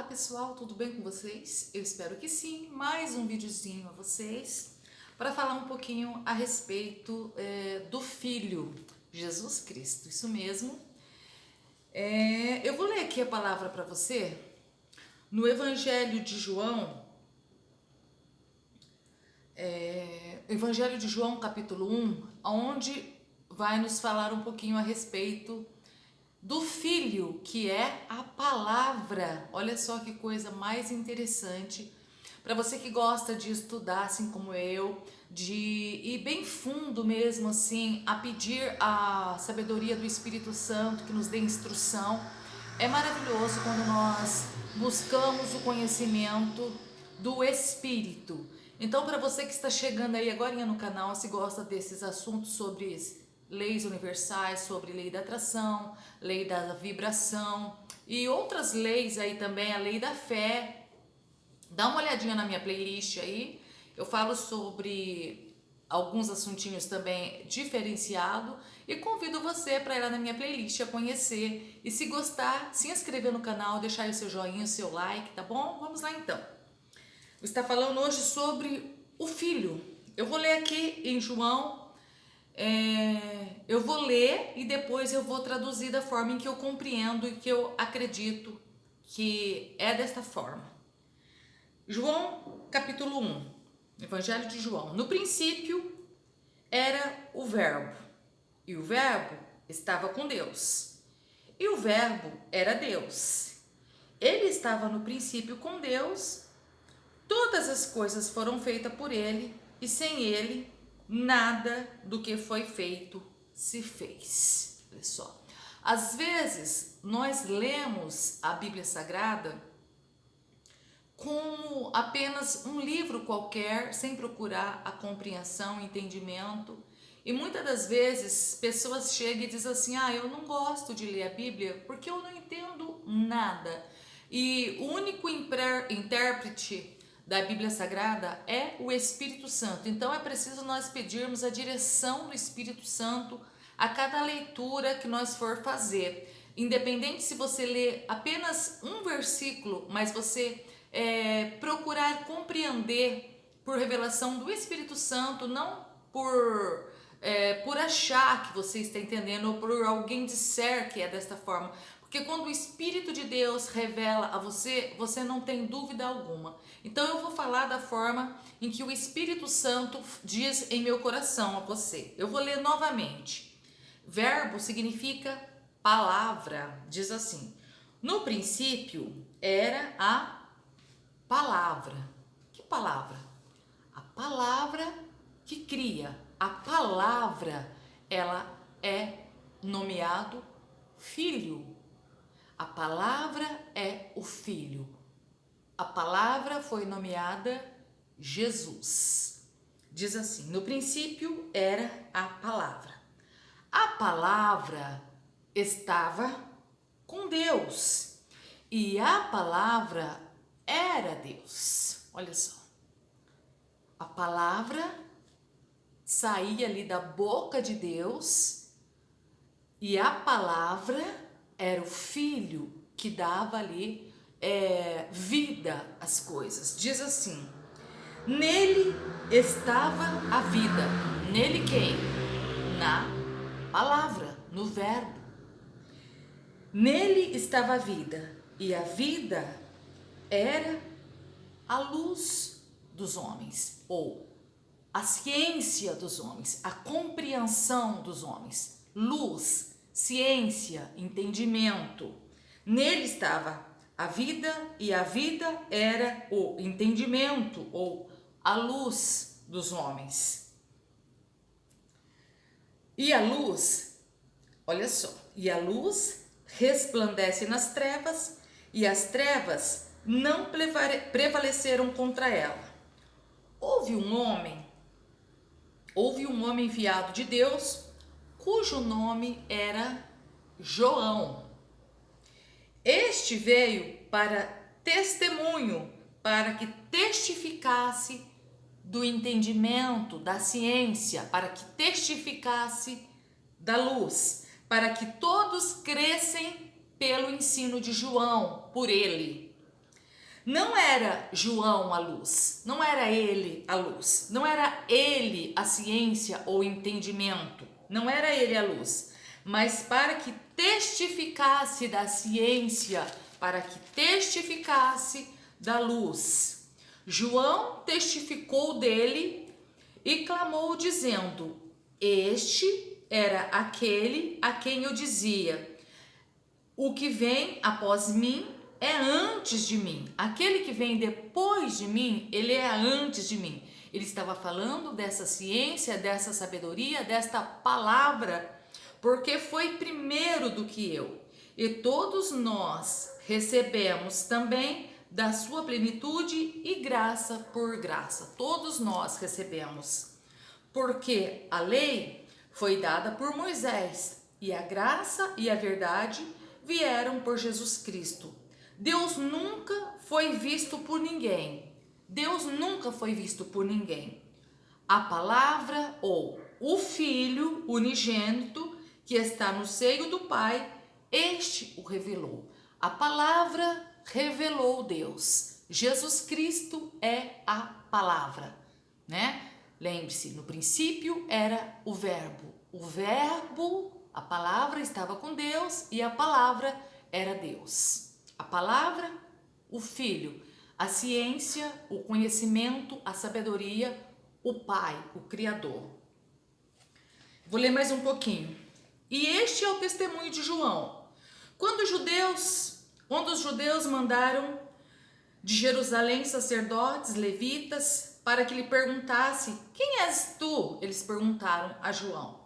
pessoal, tudo bem com vocês? Eu espero que sim. Mais um videozinho a vocês para falar um pouquinho a respeito do Filho Jesus Cristo. Isso mesmo. Eu vou ler aqui a palavra para você no Evangelho de João, Evangelho de João, capítulo 1, onde vai nos falar um pouquinho a respeito do Filho, que é a palavra. Olha só que coisa mais interessante. Para você que gosta de estudar, assim como eu, de ir bem fundo mesmo, assim, a pedir a sabedoria do Espírito Santo que nos dê instrução. É maravilhoso quando nós buscamos o conhecimento do Espírito. Então, para você que está chegando aí agora no canal, se gosta desses assuntos sobre leis universais, sobre lei da atração, lei da vibração e outras leis aí também, a lei da fé, dá uma olhadinha na minha playlist aí. Eu falo sobre alguns assuntinhos também diferenciado e convido você para ir lá na minha playlist a conhecer. E se gostar, se inscrever no canal, deixar aí o seu joinha, o seu like, tá bom? Vamos lá então. Está falando hoje sobre o Filho. Eu vou ler aqui em João. Eu vou ler e depois eu vou traduzir da forma em que eu compreendo e que eu acredito que é desta forma. João, capítulo 1, Evangelho de João. No princípio era o Verbo, e o Verbo estava com Deus, e o Verbo era Deus. Ele estava no princípio com Deus. Todas as coisas foram feitas por ele, e sem ele nada do que foi feito se fez. Olha só. Às vezes nós lemos a Bíblia Sagrada como apenas um livro qualquer, sem procurar a compreensão, o entendimento. E muitas das vezes pessoas chegam e dizem assim: eu não gosto de ler a Bíblia porque eu não entendo nada. E o único intérprete da Bíblia Sagrada é o Espírito Santo. Então é preciso nós pedirmos a direção do Espírito Santo a cada leitura que nós for fazer. Independente se você ler apenas um versículo, mas você procurar compreender por revelação do Espírito Santo, não por achar que você está entendendo ou por alguém disser que é desta forma. Porque quando o Espírito de Deus revela a você, você não tem dúvida alguma. Então eu vou falar da forma em que o Espírito Santo diz em meu coração a você. Eu vou ler novamente. Verbo significa palavra. Diz assim: no princípio era a palavra. Que palavra? A palavra que cria. A palavra, ela é nomeado Filho. A palavra é o Filho. A palavra foi nomeada Jesus. Diz assim: no princípio era a palavra. A palavra estava com Deus e a palavra era Deus. Olha só. A palavra saía ali da boca de Deus e a palavra era o Filho que dava ali vida às coisas. Diz assim: nele estava a vida. Nele quem? Na palavra, no verbo. Nele estava a vida, e a vida era a luz dos homens, ou a ciência dos homens, a compreensão dos homens. Luz, ciência, entendimento. Nele estava a vida, e a vida era o entendimento ou a luz dos homens. E a luz, olha só, e a luz resplandece nas trevas, e as trevas não prevaleceram contra ela. Houve um homem enviado de Deus, cujo nome era João. Este veio para testemunho, para que testificasse do entendimento, da ciência, para que testificasse da luz, para que todos crescem pelo ensino de João, por ele. Não era João a luz, não era ele a luz, não era ele a ciência ou entendimento, não era ele a luz, mas para que testificasse da ciência, para que testificasse da luz. João testificou dele e clamou dizendo: este era aquele a quem eu dizia: o que vem após mim é antes de mim. Aquele que vem depois de mim, ele é antes de mim. Ele estava falando dessa ciência, dessa sabedoria, desta palavra, porque foi primeiro do que eu. E todos nós recebemos também da sua plenitude e graça por graça. Todos nós recebemos. Porque a lei foi dada por Moisés e a graça e a verdade vieram por Jesus Cristo. Deus nunca foi visto por ninguém. Deus nunca foi visto por ninguém. A palavra ou o Filho unigênito que está no seio do Pai, este o revelou. A palavra revelou Deus. Jesus Cristo é a palavra, né? Lembre-se, no princípio era o verbo. O verbo, a palavra estava com Deus e a palavra era Deus. A palavra, o Filho, a ciência, o conhecimento, a sabedoria, o Pai, o Criador. Vou ler mais um pouquinho. E este é o testemunho de João. Quando os judeus mandaram de Jerusalém sacerdotes, levitas, para que lhe perguntasse: quem és tu? Eles perguntaram a João.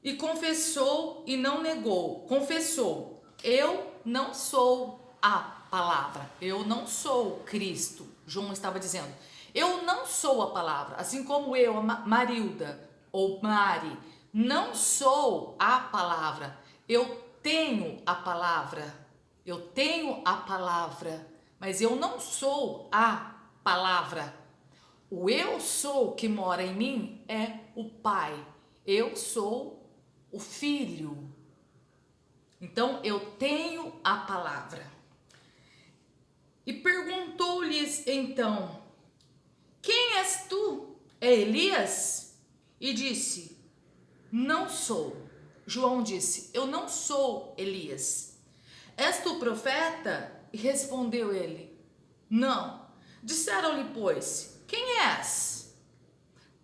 E confessou e não negou. Confessou: eu não sou a palavra, eu não sou Cristo. João estava dizendo: eu não sou a palavra, assim como eu, Marilda ou Mari, não sou a palavra. Eu tenho a palavra, mas eu não sou a palavra. O eu sou que mora em mim é o Pai. Eu sou o Filho. Então eu tenho a palavra. E perguntou-lhes então: quem és tu? É Elias? E disse: não sou. João disse: eu não sou Elias. És tu profeta? E respondeu ele: não. Disseram-lhe, pois: quem és?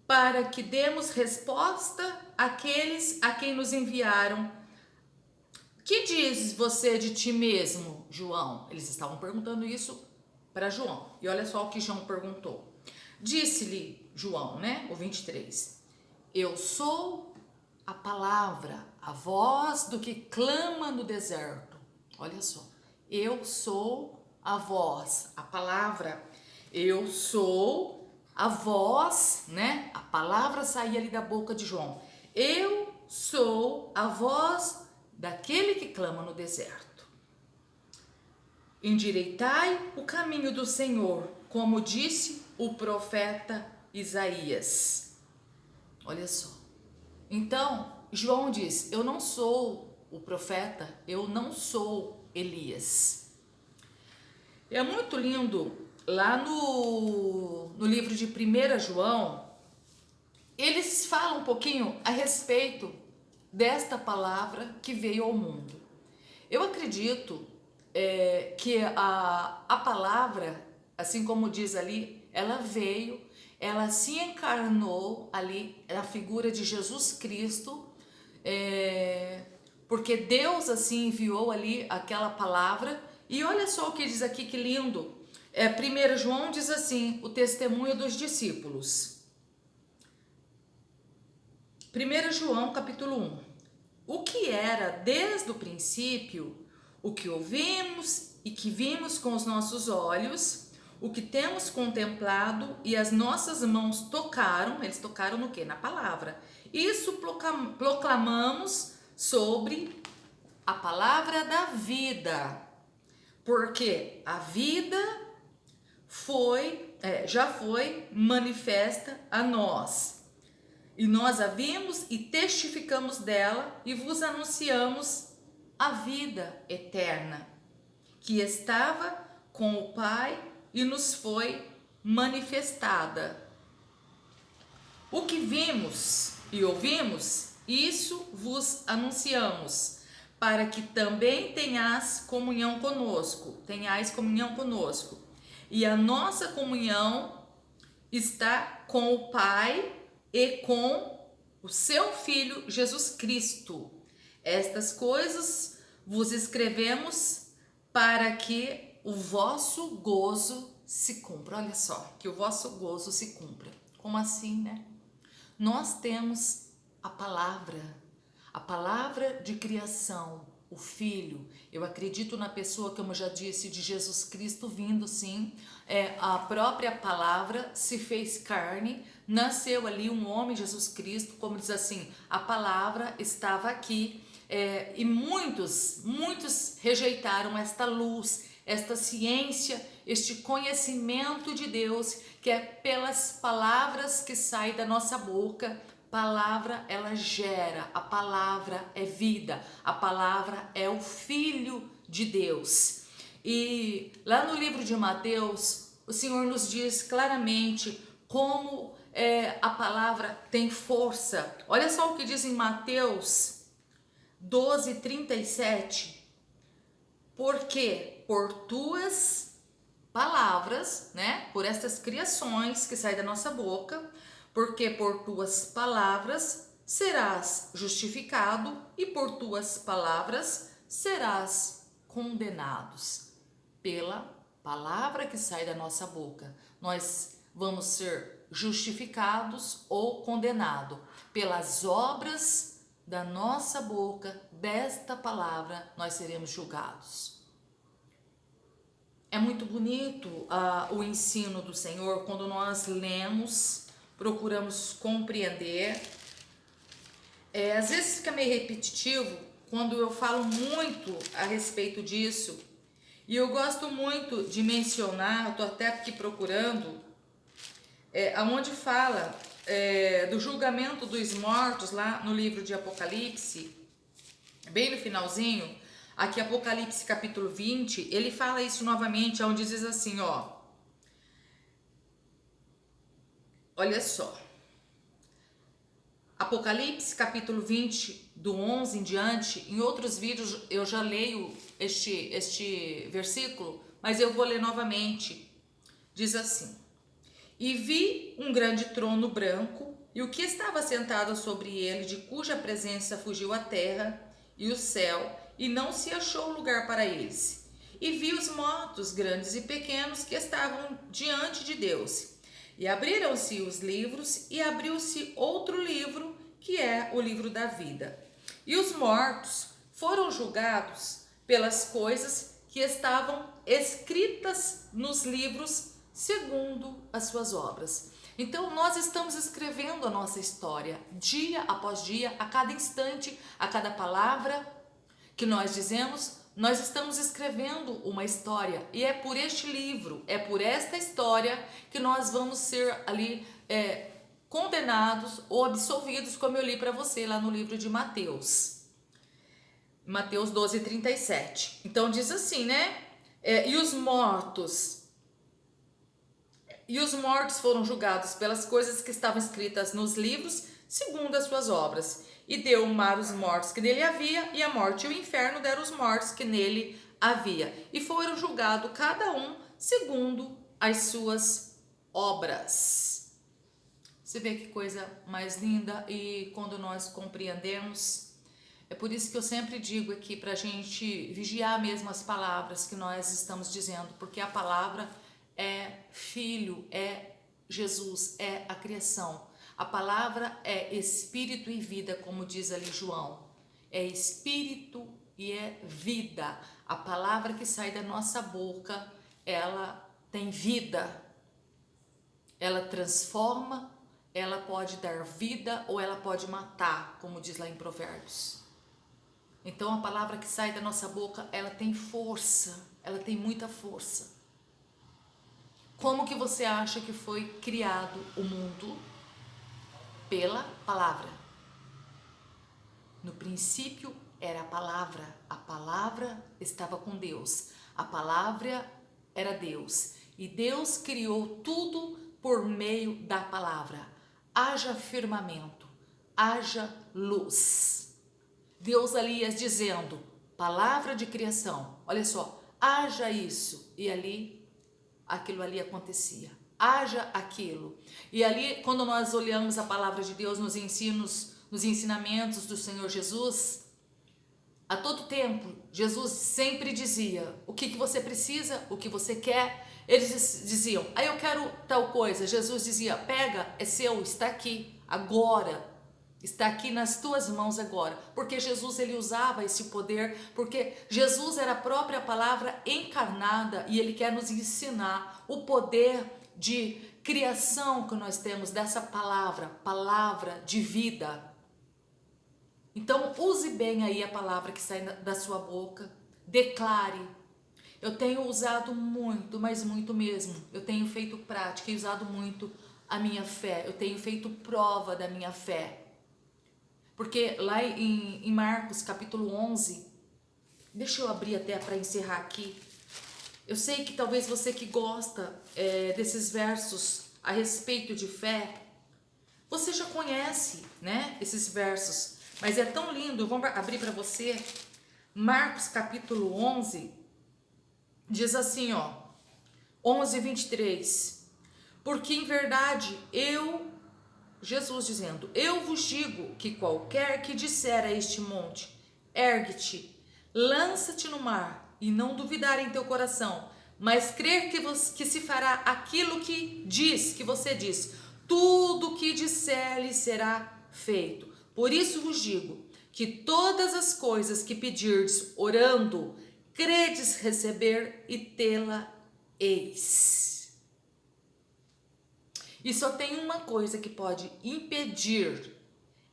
Para que demos resposta àqueles a quem nos enviaram. Que dizes você de ti mesmo, João? Eles estavam perguntando isso para João. E olha só o que João perguntou. Disse-lhe João, né? O 23. Eu sou a palavra, a voz do que clama no deserto. Olha só. Eu sou a voz, a palavra. Eu sou a voz, né? A palavra saía ali da boca de João. Eu sou a voz daquele que clama no deserto. Endireitai o caminho do Senhor, como disse o profeta Isaías. Olha só. Então, João diz: eu não sou o profeta, eu não sou Elias. É muito lindo, lá no livro de 1 João, eles falam um pouquinho a respeito desta palavra que veio ao mundo. Eu acredito que a palavra, assim como diz ali, ela veio, ela se encarnou ali na figura de Jesus Cristo, porque Deus assim enviou ali aquela palavra. E olha só o que diz aqui, que lindo. 1 João diz assim, o testemunho dos discípulos. 1 João capítulo 1. O que era desde o princípio, o que ouvimos e que vimos com os nossos olhos, o que temos contemplado e as nossas mãos tocaram, eles tocaram no quê? Na palavra. Isso proclamamos sobre a palavra da vida, porque a vida já foi manifesta a nós. E nós a vimos e testificamos dela e vos anunciamos a vida eterna, que estava com o Pai e nos foi manifestada. O que vimos e ouvimos, isso vos anunciamos, para que também tenhais comunhão conosco. E a nossa comunhão está com o Pai e com o seu Filho Jesus Cristo. Estas coisas vos escrevemos para que o vosso gozo se cumpra. Olha só, que o vosso gozo se cumpra. Como assim, né? Nós temos a palavra de criação, o Filho. Eu acredito na pessoa, como eu já disse, de Jesus Cristo vindo, sim. A própria palavra se fez carne, nasceu ali um homem, Jesus Cristo, como diz assim, a palavra estava aqui. E muitos rejeitaram esta luz, esta ciência, este conhecimento de Deus, que é pelas palavras que saem da nossa boca. Palavra, ela gera, a palavra é vida, a palavra é o Filho de Deus. E lá no livro de Mateus, o Senhor nos diz claramente como a palavra tem força. Olha só o que diz em Mateus 12:37. Porque por tuas palavras, né? Por estas criações que saem da nossa boca, porque por tuas palavras serás justificado e por tuas palavras serás condenados. Pela palavra que sai da nossa boca, nós vamos ser justificados ou condenados. Pelas obras da nossa boca, desta palavra, nós seremos julgados. É muito bonito o ensino do Senhor quando nós lemos, procuramos compreender. Às vezes fica meio repetitivo quando eu falo muito a respeito disso, e eu gosto muito de mencionar, estou até aqui procurando, aonde fala do julgamento dos mortos, lá no livro de Apocalipse, bem no finalzinho, aqui Apocalipse capítulo 20, ele fala isso novamente, onde diz assim, olha só, Apocalipse capítulo 20, do 11 em diante, em outros vídeos eu já leio este versículo, mas eu vou ler novamente. Diz assim: E vi um grande trono branco, e o que estava sentado sobre ele, de cuja presença fugiu a terra e o céu, e não se achou lugar para eles. E vi os mortos, grandes e pequenos, que estavam diante de Deus. E abriram-se os livros, e abriu-se outro livro, que é o livro da vida. E os mortos foram julgados pelas coisas que estavam escritas nos livros, segundo as suas obras. Então nós estamos escrevendo a nossa história, dia após dia, a cada instante, a cada palavra que nós dizemos, nós estamos escrevendo uma história, e é por este livro, é por esta história que nós vamos ser ali condenados ou absolvidos, como eu li para você lá no livro de Mateus. Mateus 12:37. Então diz assim, né? E os mortos foram julgados pelas coisas que estavam escritas nos livros, segundo as suas obras. E deu o mar os mortos que nele havia, e a morte e o inferno deram os mortos que nele havia. E foram julgados cada um segundo as suas obras. Você vê que coisa mais linda, e quando nós compreendemos, é por isso que eu sempre digo aqui para a gente vigiar mesmo as palavras que nós estamos dizendo, porque a palavra é Filho, é Jesus, é a criação. A palavra é espírito e vida, como diz ali João. É espírito e é vida. A palavra que sai da nossa boca, ela tem vida. Ela transforma, ela pode dar vida ou ela pode matar, como diz lá em Provérbios. Então a palavra que sai da nossa boca, ela tem força, ela tem muita força. Como que você acha que foi criado o mundo? Pela palavra. No princípio era a palavra estava com Deus, a palavra era Deus. E Deus criou tudo por meio da palavra. Haja firmamento, haja luz. Deus ali ia dizendo, palavra de criação, olha só, haja isso. E ali, aquilo ali acontecia. Haja aquilo. E ali, quando nós olhamos a palavra de Deus nos ensinamentos do Senhor Jesus, a todo tempo, Jesus sempre dizia, o que você precisa, o que você quer. Eles diziam, eu quero tal coisa. Jesus dizia, pega, é seu, está aqui, agora. Está aqui nas tuas mãos agora. Porque Jesus, ele usava esse poder, porque Jesus era a própria palavra encarnada e ele quer nos ensinar o poder de criação que nós temos dessa palavra, palavra de vida. Então, use bem aí a palavra que sai da sua boca, declare. Eu tenho usado muito, mas muito mesmo. Eu tenho feito prática e usado muito a minha fé. Eu tenho feito prova da minha fé. Porque lá em Marcos capítulo 11, deixa eu abrir até para encerrar aqui. Eu sei que talvez você que gosta desses versos a respeito de fé, você já conhece, né, esses versos. Mas é tão lindo, vamos abrir para você. Marcos capítulo 11, diz assim, 11:23. Porque em verdade Jesus dizendo, eu vos digo que qualquer que disser a este monte, ergue-te, lança-te no mar, e não duvidar em teu coração, mas crer que se fará aquilo que você diz, tudo que disser lhe será feito. Por isso vos digo que todas as coisas que pedirdes orando, credes receber e tê-la-eis. E só tem uma coisa que pode impedir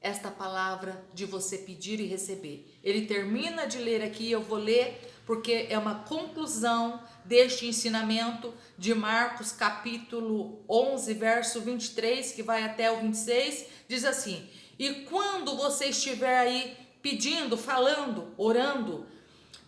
esta palavra de você pedir e receber. Ele termina de ler aqui, eu vou ler, porque é uma conclusão deste ensinamento de Marcos capítulo 11, verso 23, que vai até o 26, diz assim, e quando você estiver aí pedindo, falando, orando,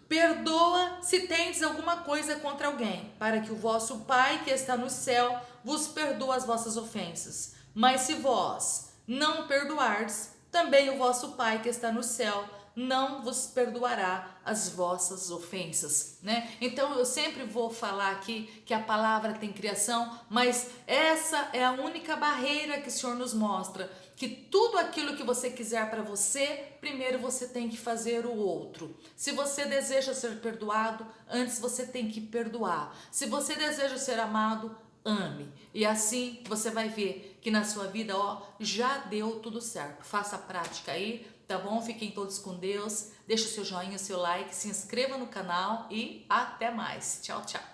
perdoa se tendes alguma coisa contra alguém, para que o vosso Pai que está no céu vos perdoe as vossas ofensas. Mas se vós não perdoardes, também o vosso Pai que está no céu não vos perdoará as vossas ofensas, né? Então eu sempre vou falar aqui que a palavra tem criação, mas essa é a única barreira que o Senhor nos mostra, que tudo aquilo que você quiser para você, primeiro você tem que fazer o outro. Se você deseja ser perdoado, antes você tem que perdoar. Se você deseja ser amado, ame. E assim você vai ver que na sua vida, já deu tudo certo. Faça a prática aí, tá bom? Fiquem todos com Deus. Deixa o seu joinha, o seu like, se inscreva no canal e até mais. Tchau, tchau.